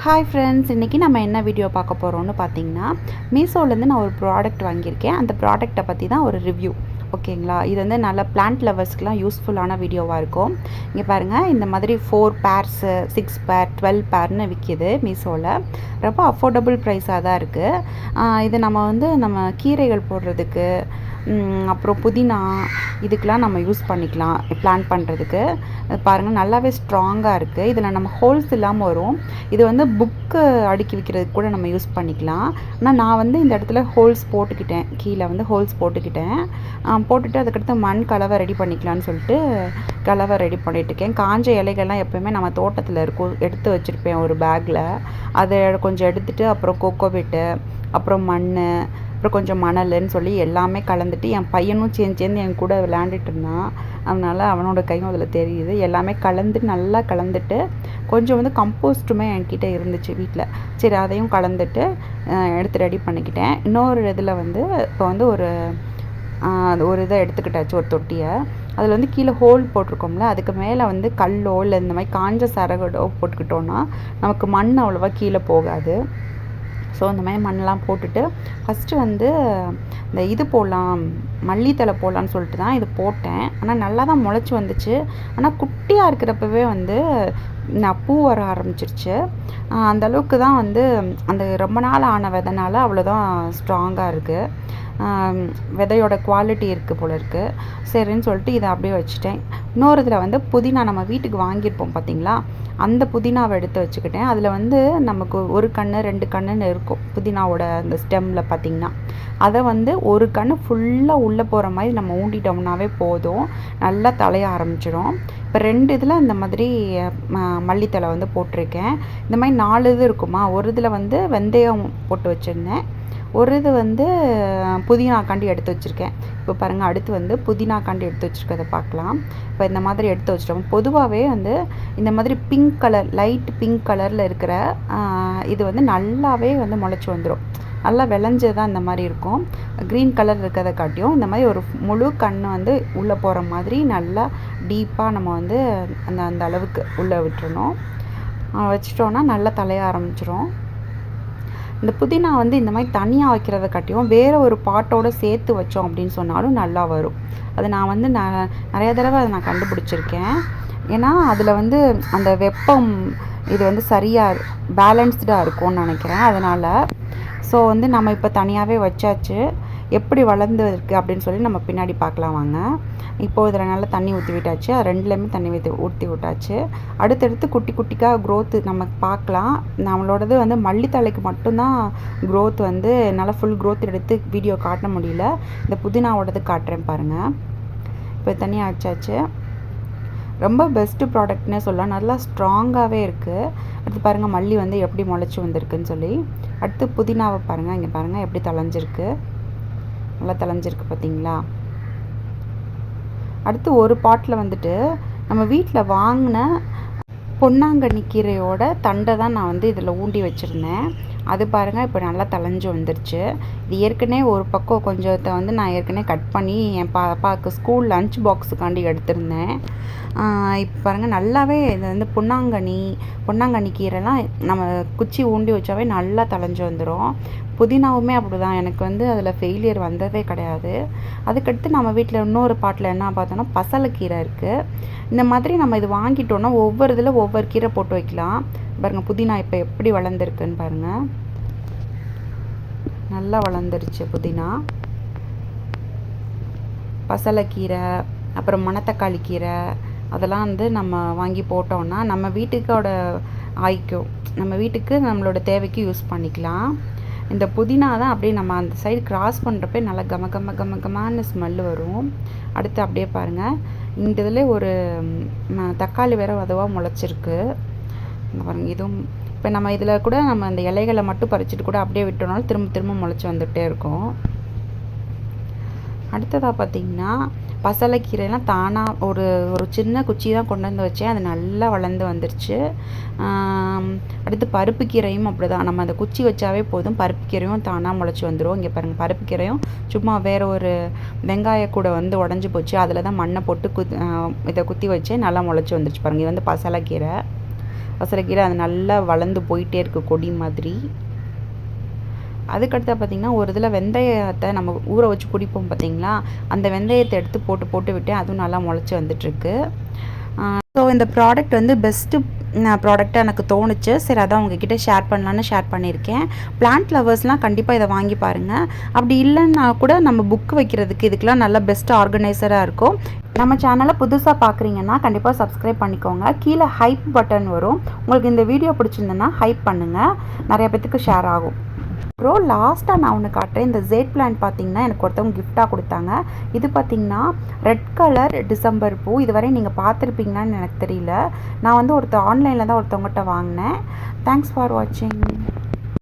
Hi friends, இன்றைக்கி நம்ம என்ன வீடியோ பார்க்க போகிறோம்னு பார்த்தீங்கன்னா, மீஷோலேருந்து நான் ஒரு ப்ராடக்ட் வாங்கியிருக்கேன். அந்த ப்ராடக்ட்டை பற்றி தான் ஒரு ரிவ்யூ. ஓகேங்களா? இது வந்து நல்ல பிளான்ட் லவர்ஸ்க்குலாம் யூஸ்ஃபுல்லான வீடியோவாக இருக்கும். இங்கே பாருங்கள், இந்த மாதிரி 4 பேர்ஸு 6 பேர் 12 பேர்னு விற்கிது மீஷோவில். ரொம்ப அஃபோர்டபுள் ப்ரைஸாக தான் இருக்குது. இது நம்ம கீரைகள் போடுறதுக்கு, அப்புறம் புதினா, இதுக்கெலாம் நம்ம யூஸ் பண்ணிக்கலாம் பிளான் பண்ணுறதுக்கு. பாருங்கள், நல்லாவே ஸ்ட்ராங்காக இருக்குது. இதில் நம்ம ஹோல்ஸ் இல்லாமல் வரும். இது வந்து புக்கு அடுக்கி வைக்கிறதுக்கு கூட நம்ம யூஸ் பண்ணிக்கலாம். ஆனால் நான் இந்த இடத்துல ஹோல்ஸ் போட்டுக்கிட்டேன். கீழே ஹோல்ஸ் போட்டுக்கிட்டேன். போட்டுட்டு அதுக்கடுத்து மண் கலவை ரெடி பண்ணிக்கலான்னு சொல்லிட்டு கலவை ரெடி பண்ணிட்டுருக்கேன். காஞ்ச இலைகள்லாம் எப்போயுமே நம்ம தோட்டத்தில் இருக்கும், எடுத்து வச்சுருப்பேன் ஒரு பேக்கில். அதை கொஞ்சம் எடுத்துகிட்டு, அப்புறம் கோகோபிட்டு, அப்புறம் மண், அப்புறம் கொஞ்சம் மணல்னு சொல்லி எல்லாமே கலந்துட்டு, என் பையனும் சேர்ந்து என் கூட விளையாண்டுட்டு இருந்தான். அதனால் அவனோட கையும் அதில் தெரியுது. எல்லாமே நல்லா கலந்துட்டு, கொஞ்சம் கம்போஸ்ட்டுமே என்கிட்ட இருந்துச்சு வீட்டில். சரி, அதையும் கலந்துட்டு எடுத்து ரெடி பண்ணிக்கிட்டேன். இன்னொரு இதில் இப்போ ஒரு இதை எடுத்துக்கிட்டாச்சு, ஒரு தொட்டியை. அதில் கீழே ஹோல் போட்டிருக்கோம்ல, அதுக்கு மேலே கல்லோ இல்லை இந்த மாதிரி காஞ்ச சரகடோ போட்டுக்கிட்டோன்னா நமக்கு மண் அவ்வளோவா கீழே போகாது. ஸோ இந்த மாதிரி மண்ணெலாம் போட்டுட்டு ஃபஸ்ட்டு இந்த இது போடலாம், மல்லித்தலை போடலான்னு சொல்லிட்டு தான் இது போட்டேன். ஆனால் நல்லா தான் முளைச்சி வந்துச்சு. ஆனால் குட்டியாக இருக்கிறப்பவே நான் பூ வர ஆரம்பிச்சிருச்சு. அந்தளவுக்கு தான் அந்த ரொம்ப நாள் ஆன விதைனால அவ்வளோதான் ஸ்ட்ராங்காக இருக்குது. விதையோட குவாலிட்டி இருக்குது போல இருக்குது. சரின்னு சொல்லிட்டு இதை அப்படியே வச்சுட்டேன். இன்னொரு இதில் புதினா நம்ம வீட்டுக்கு வாங்கியிருப்போம் பார்த்தீங்களா, அந்த புதினாவை எடுத்து வச்சுக்கிட்டேன். அதில் நமக்கு ஒரு கன்று 2 கன்றுன்னு இருக்கும் புதினாவோட அந்த ஸ்டெம்மில் பார்த்திங்கன்னா. அதை ஒரு கன்று ஃபுல்லாக உள்ளே போகிற மாதிரி நம்ம ஊண்டிட்டோம்னாவே போதும், நல்லா தலைய ஆரம்பிச்சிடும். இப்போ 2 இதில் இந்த மாதிரி மல்லித்தலை போட்டிருக்கேன். இந்த மாதிரி 4 இது இருக்குமா, ஒரு இதில் வெந்தயம் போட்டு வச்சுருந்தேன், ஒரு இது புதினாக்காண்டி எடுத்து வச்சுருக்கேன். இப்போ பாருங்கள், அடுத்து புதினாக்காண்டி எடுத்து வச்சுருக்கதை பார்க்கலாம். இப்போ இந்த மாதிரி எடுத்து வச்சிட்டோம். பொதுவாகவே இந்த மாதிரி பிங்க் கலர், லைட் பிங்க் கலரில் இருக்கிற இது நல்லாவே முளைச்சி வந்துடும். நல்லா விளைஞ்சதான் இந்த மாதிரி இருக்கும். க்ரீன் கலர் இருக்கிறத காட்டியும் இந்த மாதிரி ஒரு முழு கன்று உள்ளே போகிற மாதிரி நல்லா டீப்பாக நம்ம அந்த அளவுக்கு உள்ளே விட்டுறணும். வச்சிட்டோன்னா நல்லா தலைய ஆரம்பிச்சிடும். இந்த புதினா இந்த மாதிரி தனியாக வைக்கிறத காட்டியும் வேறு ஒரு பாட்டோடு சேர்த்து வச்சோம் அப்படின்னு சொன்னாலும் நல்லா வரும். அது நான் நிறைய தடவை அதை நான் கண்டுபிடிச்சிருக்கேன். ஏன்னா அதில் அந்த வெப்பம் இது சரியாக பேலன்ஸ்டாக இருக்கும்னு நினைக்கிறேன். அதனால் ஸோ நம்ம இப்போ தனியாகவே வச்சாச்சு. எப்படி வளர்ந்து இருக்குது அப்படின்னு சொல்லி நம்ம பின்னாடி பார்க்கலாம் வாங்க. இப்போது இதில் நல்லா தண்ணி ஊற்றி விட்டாச்சு. அது 2லேயுமே தண்ணி ஊற்றி விட்டாச்சு. அடுத்தடுத்து குட்டி குட்டிக்காக க்ரோத்து நம்ம பார்க்கலாம். நம்மளோடது மல்லித்தலைக்கு மட்டும்தான் க்ரோத் என்னால் ஃபுல் க்ரோத் எடுத்து வீடியோ காட்ட முடியல. இந்த புதினாவோடது காட்டுறேன் பாருங்கள். இப்போ தண்ணி ஆச்சாச்சு. ரொம்ப பெஸ்ட்டு ப்ராடக்ட்னே சொல்லலாம். நல்லா ஸ்ட்ராங்காகவே இருக்குது. அடுத்து பாருங்கள், மல்லி எப்படி முளைச்சி வந்திருக்குன்னு சொல்லி. அடுத்து புதினாவை பாருங்கள், இங்கே பாருங்கள் எப்படி தளைஞ்சிருக்கு, நல்லா தளைஞ்சிருக்கு பார்த்தீங்களா. அடுத்து ஒரு பாட்டில் நம்ம வீட்டில் வாங்கின பொன்னாங்கண்ணி கீரையோட தண்டை தான் நான் இதில் ஊண்டி வச்சுருந்தேன். அது பாருங்கள் இப்போ நல்லா தளைஞ்சு வந்துருச்சு. இது ஏற்கனவே ஒரு பக்கம் கொஞ்சத்தை நான் ஏற்கனவே கட் பண்ணி என் பாப்பாவுக்கு ஸ்கூல் லஞ்ச் பாக்ஸுக்காண்டி எடுத்திருந்தேன். இப்போ பாருங்கள், நல்லாவே இது பொன்னாங்கண்ணி கீரைலாம் நம்ம குச்சி ஊண்டி வச்சாவே நல்லா தளைஞ்சு வந்துடும். புதினாவுமே அப்படி தான். எனக்கு அதில் ஃபெயிலியர் வந்ததே கிடையாது. அதுக்கடுத்து நம்ம வீட்டில் இன்னொரு பாட்டில் என்ன பார்த்தோன்னா பசலைக்கீரை இருக்குது. இந்த மாதிரி நம்ம இது வாங்கிட்டோன்னா ஒவ்வொரு இதில் ஒவ்வொரு கீரை போட்டு வைக்கலாம். பாருங்கள், புதினா இப்போ எப்படி வளர்ந்துருக்குன்னு பாருங்கள், நல்லா வளர்ந்துருச்சு புதினா. பசலைக்கீரை, அப்புறம் மணத்தக்காளி கீரை, அதெல்லாம் நம்ம வாங்கி போட்டோன்னா நம்ம வீட்டுக்கோட ஆய்க்கும், நம்ம வீட்டுக்கு நம்மளோட தேவைக்கு யூஸ் பண்ணிக்கலாம். இந்த புதினா தான் அப்படியே நம்ம அந்த சைடு கிராஸ் பண்ணுறப்ப நல்லா கமன்னு ஸ்மெல்லு வரும். அடுத்து அப்படியே பாருங்கள், இந்த இதில் ஒரு தக்காளி வேறு அதுவாக முளைச்சிருக்கு. பாருங்கள், இதுவும் இப்போ நம்ம இதில் கூட நம்ம அந்த இலைகளை மட்டும் பறிச்சுட்டு கூட அப்படியே விட்டோம்னாலும் திரும்ப முளைச்சி வந்துகிட்டே இருக்கும். அடுத்ததாக பார்த்திங்கன்னா, பசலைக்கீரைலாம் தானாக ஒரு சின்ன குச்சி தான் கொண்டு வச்சேன். அது நல்லா வளர்ந்து வந்துருச்சு. அடுத்து பருப்பு கீரையும் அப்படி தான். நம்ம அந்த குச்சி வச்சாவே போதும், பருப்பு கீரையும் தானாக முளைச்சி வந்துடும். இங்கே பாருங்கள், பருப்பு கீரையும் சும்மா வேறு ஒரு வெங்காய கூட உடஞ்சி போச்சு. அதில் தான் மண்ணை போட்டு இதை குத்தி வச்சேன், நல்லா முளைச்சி வந்துருச்சு பாருங்கள். இது பசலைக்கீரை. அவசரக்கீரை அது நல்லா வளர்ந்து போயிட்டே இருக்குது கொடி மாதிரி. அதுக்கடுத்து பார்த்திங்கன்னா ஒரு இதில் வெந்தயத்தை நம்ம ஊற வச்சு குடிப்போம் பார்த்திங்களா, அந்த வெந்தயத்தை எடுத்து போட்டு விட்டு அதுவும் நல்லா முளைச்சி வந்துட்டுருக்கு. ஸோ இந்த ப்ராடக்ட் வந்து பெஸ்ட்டு ப்ராடக்டாக எனக்கு தோணுச்சு. சரி அதான் உங்ககிட்ட ஷேர் பண்ணலான்னு ஷேர் பண்ணியிருக்கேன். பிளான்ட் லவர்ஸ்லாம் கண்டிப்பாக இதை வாங்கி பாருங்கள். அப்படி இல்லைன்னா கூட நம்ம புக் வைக்கிறதுக்கு இதுக்கெலாம் நல்ல பெஸ்ட் ஆர்கனைசராக இருக்கும். நம்ம சேனலை புதுசாக பார்க்குறீங்கன்னா கண்டிப்பாக சப்ஸ்கிரைப் பண்ணிக்கோங்க. கீழே ஹைப் பட்டன் வரும். உங்களுக்கு இந்த வீடியோ பிடிச்சிருந்ததுன்னா ஹைப் பண்ணுங்கள், நிறைய பேத்துக்கு ஷேர் ஆகும். அப்புறம் லாஸ்ட்டாக நான் ஒன்று காட்டுறேன். இந்த ஜேட் பிளான்ட் பார்த்திங்கன்னா எனக்கு ஒருத்தவங்க கிஃப்டாக கொடுத்தாங்க. இது பார்த்திங்கன்னா ரெட் கலர் டிசம்பர் பூ. இதுவரை நீங்கள் பார்த்துருப்பீங்களான்னு எனக்கு தெரியல. நான் வந்து ஆன்லைனில் தான் ஒருத்தவங்ககிட்ட வாங்கினேன். தேங்க்ஸ் ஃபார் வாட்சிங்.